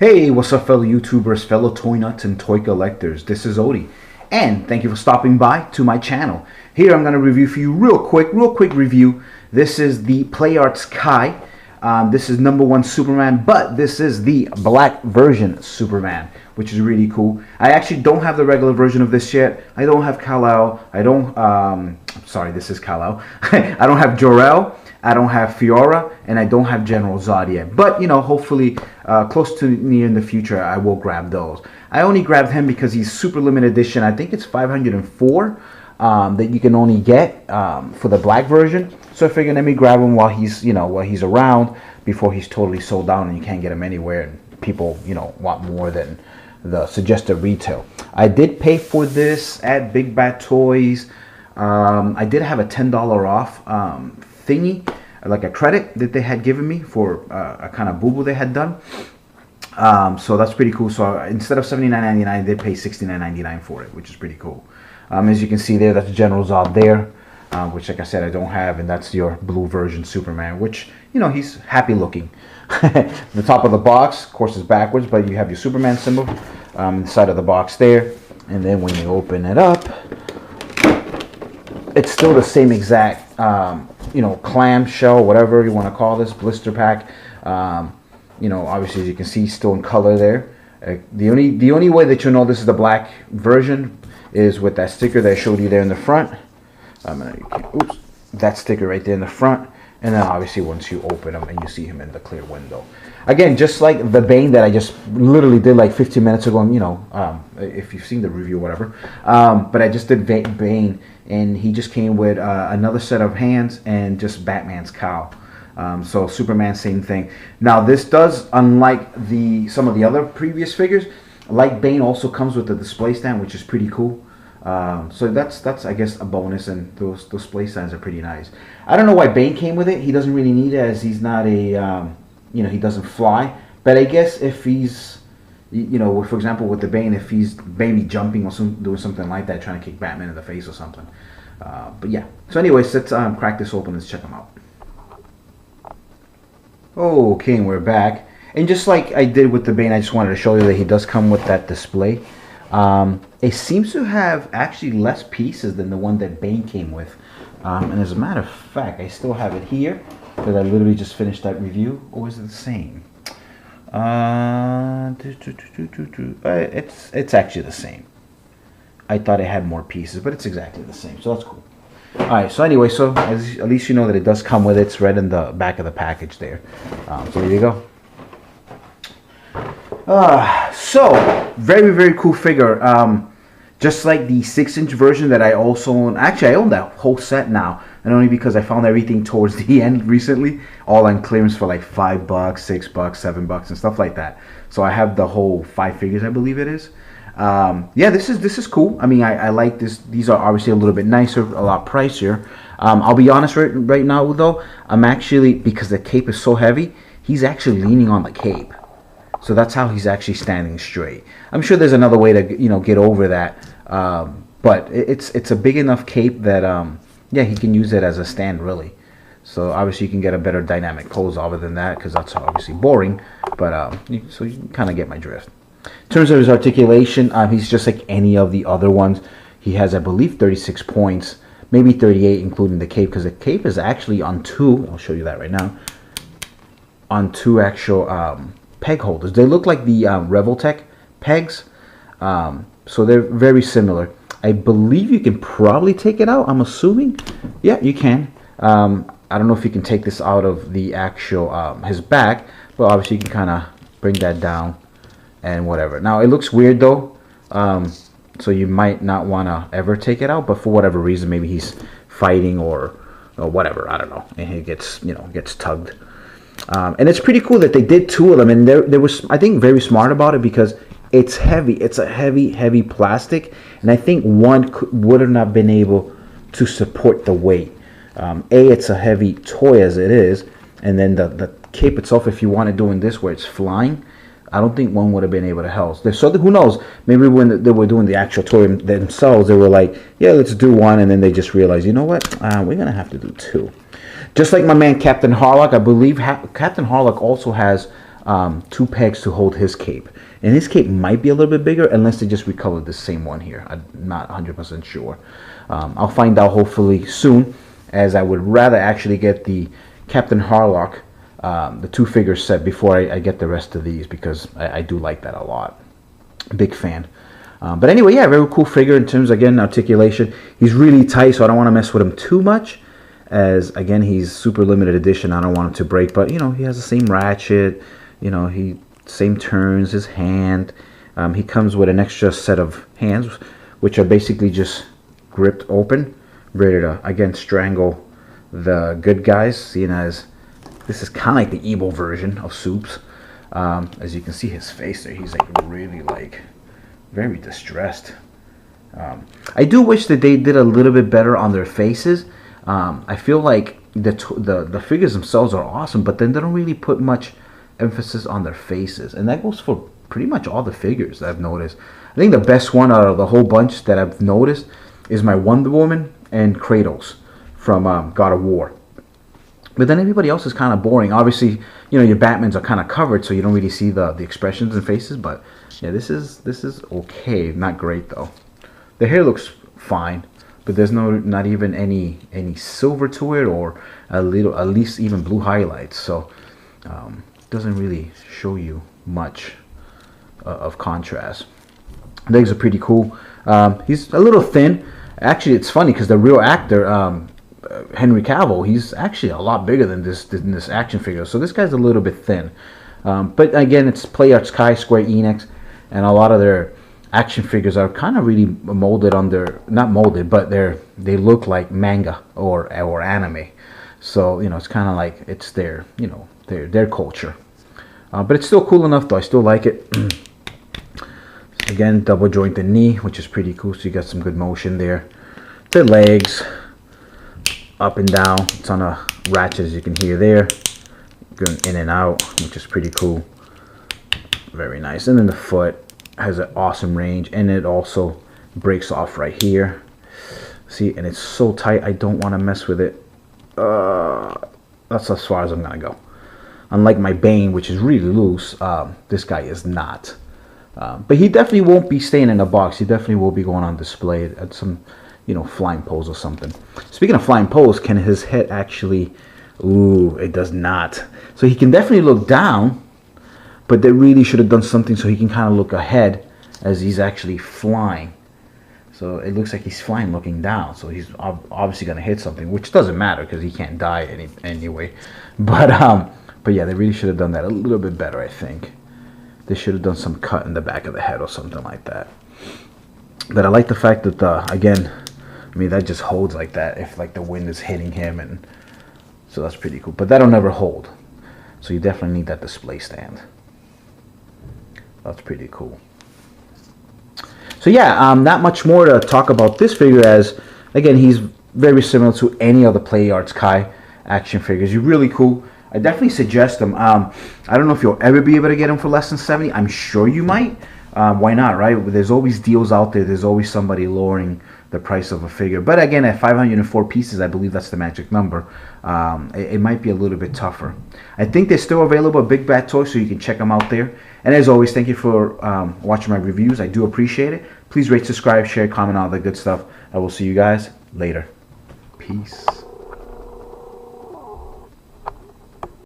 Hey, what's up, fellow YouTubers, fellow toy nuts, and toy collectors? This is Odie, and thank you for stopping by to my channel. Here I'm going to review for you real quick review. This is the Play Arts Kai. This is #1 Superman, but this is the black version Superman, which is really cool. I actually don't have the regular version of this yet. I don't have Kal-El. I don't, sorry, this is Kal-El. I don't have Jor-El. I don't have Fiora, and I don't have General Zod yet. But, you know, hopefully close to near in the future, I will grab those. I only grabbed him because he's super limited edition. I think it's 504 that you can only get for the black version. So I figured let me grab him while he's, while he's around before he's totally sold out and you can't get him anywhere and people, want more than the suggested retail. I did pay for this at Big Bad Toys. I did have a $10 off thingy, like a credit that they had given me for a kind of boo-boo they had done. So that's pretty cool. So instead of $79.99, I did pay $69.99 for it, which is pretty cool. As you can see there, that's General Zod there, which, like I said, I don't have, and that's your blue version Superman, which, he's happy looking. The top of the box, of course, is backwards, but you have your Superman symbol inside of the box there, and then when you open it up, it's still the same exact, clam shell, whatever you want to call this, blister pack. Obviously, as you can see, still in color there. The only way that you know this is the black version is with that sticker that I showed you there in the front. Oops, that sticker right there in the front. And then obviously once you open them and you see him in the clear window. Again, just like the Bane that I just literally did like 15 minutes ago, if you've seen the review or whatever. But I just did Bane, and he just came with another set of hands and just Batman's cowl. So Superman, same thing. Now this does, unlike some of the other previous figures, like Bane also comes with a display stand, which is pretty cool. So that's I guess a bonus, and those display stands are pretty nice. I don't know why Bane came with it. He doesn't really need it, as he's not a he doesn't fly. But I guess if he's for example with the Bane, if he's maybe jumping or doing something like that, trying to kick Batman in the face or something. But yeah. So anyways, let's crack this open and check them out. Okay, and we're back. And just like I did with the Bane, I just wanted to show you that he does come with that display. It seems to have actually less pieces than the one that Bane came with. And as a matter of fact, I still have it here because I literally just finished that review. Or is it the same? It's actually the same. I thought it had more pieces, but it's exactly the same. So that's cool. Alright, so anyway, so at least you know that it does come with it. It's right in the back of the package there. So there you go. So very, very cool figure. Just like the 6-inch version that I also own. Actually, I own that whole set now, and only because I found everything towards the end recently, all on clearance for like $5, $6, $7, and stuff like that. So I have the whole 5 figures, I believe it is. Yeah, this is cool. I mean, I like this. These are obviously a little bit nicer, a lot pricier. I'll be honest right now though, I'm actually, because the cape is so heavy, he's actually leaning on the cape. So that's how he's actually standing straight. I'm sure there's another way to get over that, but it's a big enough cape that yeah, he can use it as a stand really. So obviously you can get a better dynamic pose other than that, because that's obviously boring. But so you can kind of get my drift. In terms of his articulation, he's just like any of the other ones. He has, I believe, 36 points, maybe 38 including the cape, because the cape is actually on 2. I'll show you that right now. On 2 actual peg holders. They look like the Revoltech pegs, so they're very similar. I believe you can probably take it out, I'm assuming. Yeah, you can. I don't know if you can take this out of the actual his back, but obviously you can kind of bring that down and whatever. Now it looks weird though, so you might not want to ever take it out, but for whatever reason, maybe he's fighting or whatever, I don't know, and he gets gets tugged. And it's pretty cool that they did 2 of them, and they was, I think, very smart about it, because it's heavy. It's a heavy plastic, and I think one would have not been able to support the weight. It's a heavy toy as it is, and then the cape itself, if you want it doing this where it's flying, I don't think one would have been able to help. So who knows? Maybe when they were doing the actual toy themselves, they were like, yeah, let's do 1, and then they just realized, you know what? We're gonna have to do 2. Just like my man Captain Harlock, I believe Captain Harlock also has two pegs to hold his cape. And his cape might be a little bit bigger unless they just recolored the same one here. I'm not 100% sure. I'll find out hopefully soon, as I would rather actually get the Captain Harlock, the two figure set, before I get the rest of these, because I do like that a lot. Big fan. But anyway, yeah, very cool figure in terms, again, articulation. He's really tight, so I don't want to mess with him too much, as, again, he's super limited edition. I don't want him to break, but, you know, he has the same ratchet, you know, same turns, his hand. He comes with an extra set of hands, which are basically just gripped open, ready to, again, strangle the good guys, seeing as this is kind of like the evil version of Soups. As you can see his face there, he's like really like very distressed. I do wish that they did a little bit better on their faces. I feel like the figures themselves are awesome, but then they don't really put much emphasis on their faces, and that goes for pretty much all the figures that I've noticed. I think the best one out of the whole bunch that I've noticed is my Wonder Woman and Kratos from God of War. But then everybody else is kind of boring. Obviously, you know, your Batmans are kind of covered, so you don't really see the expressions and faces. But yeah, this is okay, not great though. The hair looks fine, but there's not even any silver to it, or at least even blue highlights. So doesn't really show you much of contrast. Legs are pretty cool. He's a little thin. Actually, it's funny because the real actor, Henry Cavill, he's actually a lot bigger than this action figure. So this guy's a little bit thin. But again, it's PlayArts Kai, Square Enix, and a lot of their action figures are kind of really molded on their, not molded, but they look like manga or anime. So, you know, it's kind of like it's their, you know, their culture. But it's still cool enough though. I still like it. Again, double jointed knee, which is pretty cool. So you got some good motion there. The legs, up and down. It's on a ratchet, as you can hear there, going in and out, which is pretty cool. Very nice. And then the foot has an awesome range, and it also breaks off right here. See, and it's so tight, I don't want to mess with it. That's as far as I'm gonna go. Unlike my Bane, which is really loose, this guy is not. But he definitely won't be staying in a box. He definitely will be going on display at some, you know, flying pose or something. Speaking of flying pose, can his head actually... Ooh, it does not. So he can definitely look down, but they really should have done something so he can kind of look ahead as he's actually flying. So it looks like he's flying looking down. So he's obviously going to hit something, which doesn't matter because he can't die anyway. But yeah, they really should have done that a little bit better, I think. They should have done some cut in the back of the head or something like that. But I like the fact that, again, I mean, that just holds like that if like the wind is hitting him, and so that's pretty cool. But that'll never hold. So you definitely need that display stand. That's pretty cool. So yeah, not much more to talk about this figure, as, again, he's very similar to any other PlayArts Kai action figures. You're really cool. I definitely suggest them. I don't know if you'll ever be able to get them for less than 70. I'm sure you might. Why not, right? There's always deals out there. There's always somebody lowering the price of a figure. But again, at 504 pieces, I believe that's the magic number. It might be a little bit tougher. I think they're still available at Big Bad Toys, so you can check them out there. And as always, thank you for watching my reviews. I do appreciate it. Please rate, subscribe, share, comment, all that good stuff. I will see you guys later. Peace.